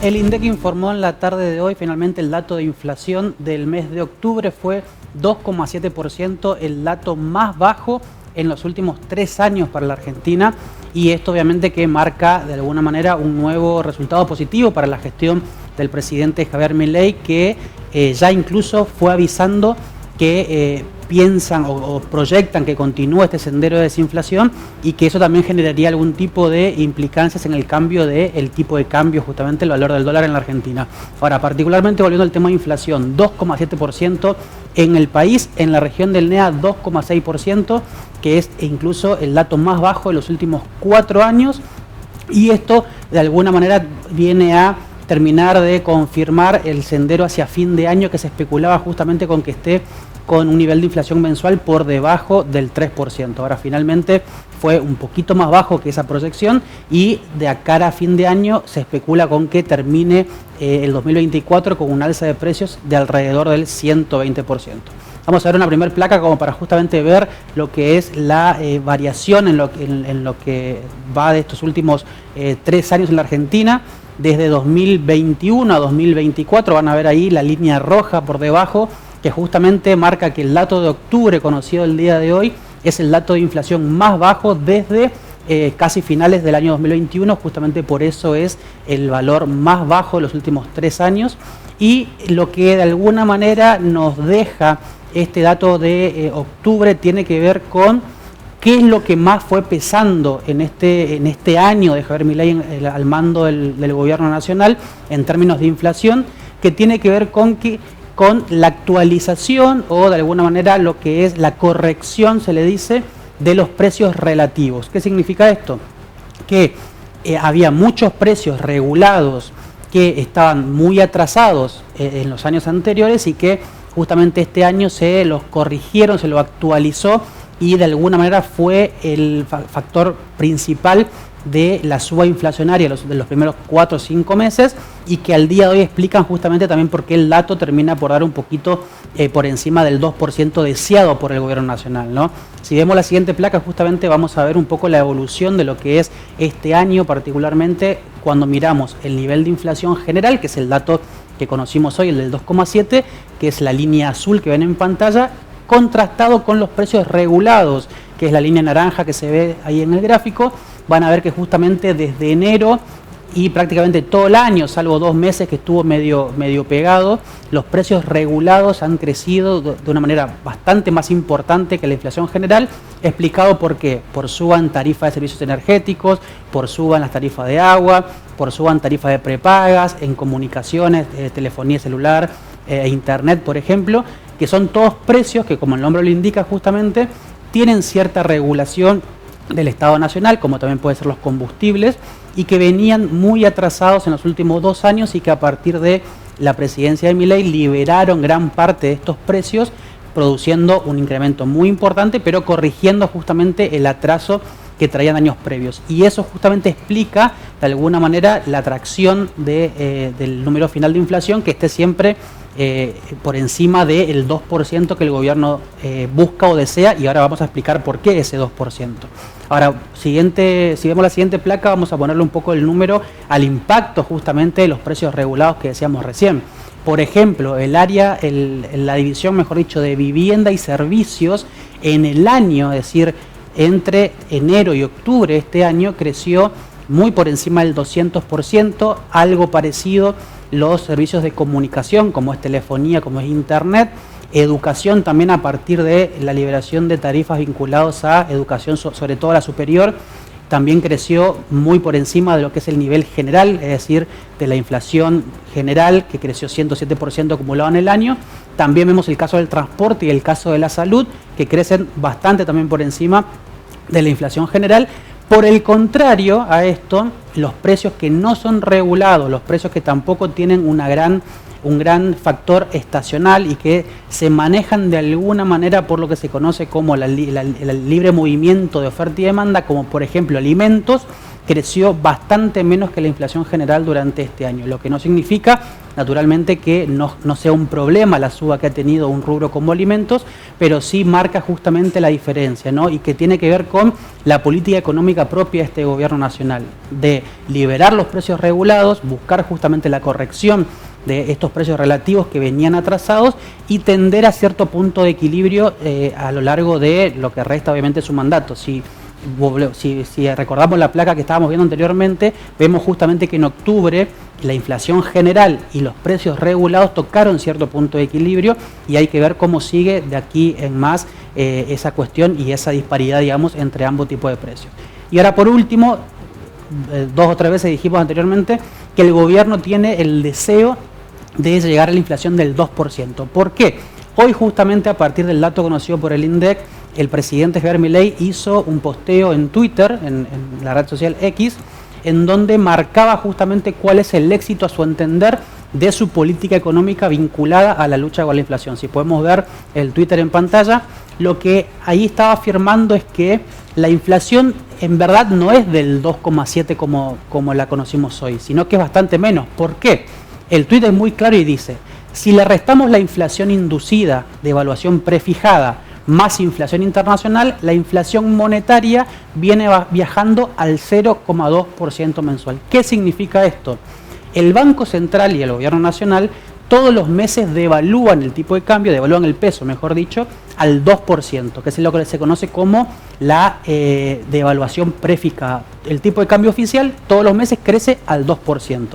El INDEC informó en la tarde de hoy finalmente el dato de inflación del mes de octubre fue 2,7%, el dato más bajo en los últimos 3 años para la Argentina, y esto obviamente que marca de alguna manera un nuevo resultado positivo para la gestión del presidente Javier Milei, que ya incluso fue avisando que piensan o proyectan que continúe este sendero de desinflación y que eso también generaría algún tipo de implicancias en el cambio del tipo de cambio, justamente el valor del dólar en la Argentina. Ahora, particularmente volviendo al tema de inflación, 2,7% en el país, en la región del NEA 2,6%, que es incluso el dato más bajo de los últimos 4 años, y esto de alguna manera viene a terminar de confirmar el sendero hacia fin de año que se especulaba justamente con que esté con un nivel de inflación mensual por debajo del 3%. Ahora finalmente fue un poquito más bajo que esa proyección y de acá a fin de año se especula con que termine el 2024 con un alza de precios de alrededor del 120%. Vamos a ver una primer placa como para justamente ver lo que es la variación en lo que va de estos últimos 3 años en la Argentina. Desde 2021 a 2024 van a ver ahí la línea roja por debajo, que justamente marca que el dato de octubre conocido el día de hoy es el dato de inflación más bajo desde casi finales del año 2021, justamente por eso es el valor más bajo de los últimos 3 años, y lo que de alguna manera nos deja este dato de octubre tiene que ver con qué es lo que más fue pesando en este año de Javier Milei al mando del gobierno nacional en términos de inflación, que tiene que ver con la actualización o de alguna manera lo que es la corrección, se le dice, de los precios relativos. ¿Qué significa esto? Que había muchos precios regulados que estaban muy atrasados en los años anteriores y que justamente este año se los corrigieron, se lo actualizó, y de alguna manera fue el factor principal de la suba inflacionaria de los primeros 4 o 5 meses, y que al día de hoy explican justamente también por qué el dato termina por dar un poquito por encima del 2% deseado por el gobierno nacional, ¿no? Si vemos la siguiente placa, justamente vamos a ver un poco la evolución de lo que es este año, particularmente cuando miramos el nivel de inflación general, que es el dato que conocimos hoy, el del 2,7, que es la línea azul que ven en pantalla, contrastado con los precios regulados, que es la línea naranja que se ve ahí en el gráfico. Van a ver que justamente desde enero y prácticamente todo el año, salvo 2 meses que estuvo medio pegado, los precios regulados han crecido de una manera bastante más importante que la inflación general, explicado por qué, por suba en tarifa de servicios energéticos, por suba en las tarifas de agua, por suba en tarifas de prepagas, en comunicaciones, telefonía celular, internet, por ejemplo, que son todos precios que, como el nombre lo indica justamente, tienen cierta regulación del Estado Nacional, como también pueden ser los combustibles, y que venían muy atrasados en los últimos 2 años y que a partir de la presidencia de Milei liberaron gran parte de estos precios, produciendo un incremento muy importante, pero corrigiendo justamente el atraso que traían años previos. Y eso justamente explica de alguna manera la atracción del número final de inflación, que esté siempre por encima del 2% que el gobierno busca o desea, y ahora vamos a explicar por qué ese 2%. Ahora, si vemos la siguiente placa, vamos a ponerle un poco el número al impacto justamente de los precios regulados que decíamos recién. Por ejemplo, la división, mejor dicho, de vivienda y servicios en el año, es decir, entre enero y octubre de este año, creció muy por encima del 200%, algo parecido los servicios de comunicación, como es telefonía, como es internet, educación también a partir de la liberación de tarifas vinculadas a educación, sobre todo la superior, también creció muy por encima de lo que es el nivel general, es decir, de la inflación general, que creció 107% acumulado en el año. También vemos el caso del transporte y el caso de la salud, que crecen bastante también por encima de la inflación general. Por el contrario a esto, los precios que no son regulados, los precios que tampoco tienen un gran factor estacional y que se manejan de alguna manera por lo que se conoce como el libre movimiento de oferta y demanda, como por ejemplo alimentos, creció bastante menos que la inflación general durante este año, lo que no significa, naturalmente, que no sea un problema la suba que ha tenido un rubro como alimentos, pero sí marca justamente la diferencia, ¿no? Y que tiene que ver con la política económica propia de este gobierno nacional, de liberar los precios regulados, buscar justamente la corrección de estos precios relativos que venían atrasados y tender a cierto punto de equilibrio a lo largo de lo que resta obviamente su mandato. Si recordamos la placa que estábamos viendo anteriormente, vemos justamente que en octubre la inflación general y los precios regulados tocaron cierto punto de equilibrio y hay que ver cómo sigue de aquí en más esa cuestión y esa disparidad, digamos, entre ambos tipos de precios. Y ahora, por último, 2 o 3 veces dijimos anteriormente que el gobierno tiene el deseo de llegar a la inflación del 2%. ¿Por qué? Hoy, justamente a partir del dato conocido por el INDEC, el presidente Javier Milei hizo un posteo en Twitter, en la red social X, en donde marcaba justamente cuál es el éxito, a su entender, de su política económica vinculada a la lucha con la inflación. Si podemos ver el Twitter en pantalla, lo que ahí estaba afirmando es que la inflación en verdad no es del 2,7 como la conocimos hoy, sino que es bastante menos. ¿Por qué? El tuit es muy claro y dice: si le restamos la inflación inducida de evaluación prefijada más inflación internacional, la inflación monetaria viene viajando al 0,2% mensual. ¿Qué significa esto? El Banco Central y el Gobierno Nacional todos los meses devalúan el tipo de cambio, devalúan el peso, mejor dicho, al 2%, que es lo que se conoce como la devaluación prefijada. El tipo de cambio oficial todos los meses crece al 2%.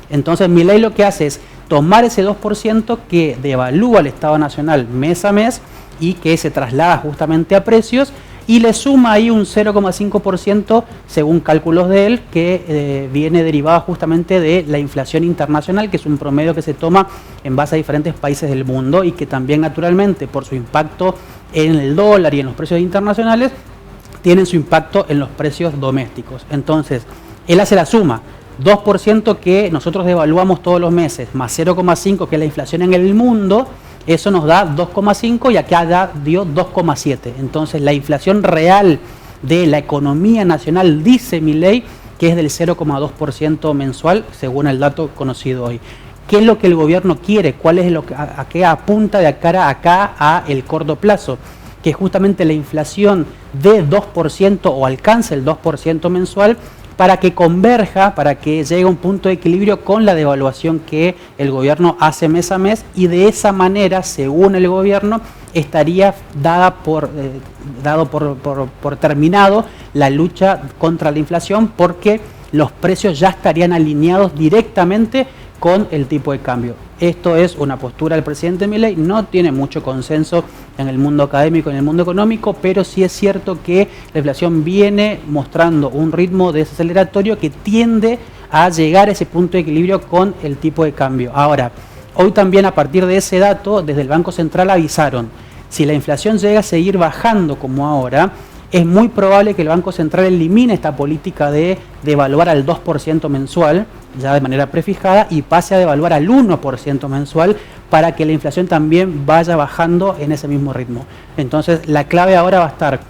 Entonces Milei lo que hace es tomar ese 2% que devalúa el Estado Nacional mes a mes y que se traslada justamente a precios y le suma ahí un 0,5% según cálculos de él que viene derivado justamente de la inflación internacional, que es un promedio que se toma en base a diferentes países del mundo y que también naturalmente por su impacto en el dólar y en los precios internacionales tienen su impacto en los precios domésticos. Entonces él hace la suma: 2% que nosotros devaluamos todos los meses, más 0,5% que es la inflación en el mundo, eso nos da 2,5 y acá dio 2,7. Entonces la inflación real de la economía nacional, dice Milei, que es del 0,2% mensual, según el dato conocido hoy. ¿Qué es lo que el gobierno quiere? ¿Cuál es a qué apunta de cara acá a el corto plazo? Que justamente la inflación de 2% o alcance el 2% mensual, para que converja, para que llegue a un punto de equilibrio con la devaluación que el gobierno hace mes a mes, y de esa manera, según el gobierno, estaría dado por terminado la lucha contra la inflación, porque los precios ya estarían alineados directamente con el tipo de cambio. Esto es una postura del presidente Milei, no tiene mucho consenso en el mundo académico, en el mundo económico, pero sí es cierto que la inflación viene mostrando un ritmo desaceleratorio que tiende a llegar a ese punto de equilibrio con el tipo de cambio. Ahora, hoy también, a partir de ese dato, desde el Banco Central avisaron: si la inflación llega a seguir bajando como ahora, es muy probable que el Banco Central elimine esta política de devaluar al 2% mensual, ya de manera prefijada, y pase a devaluar al 1% mensual, para que la inflación también vaya bajando en ese mismo ritmo. Entonces la clave ahora va a estar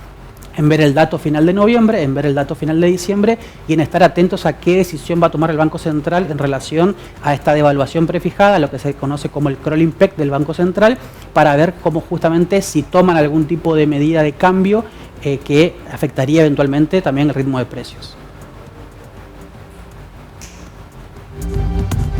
en ver el dato final de noviembre, en ver el dato final de diciembre y en estar atentos a qué decisión va a tomar el Banco Central en relación a esta devaluación prefijada, lo que se conoce como el crawling peg del Banco Central, para ver cómo justamente si toman algún tipo de medida de cambio que afectaría eventualmente también el ritmo de precios.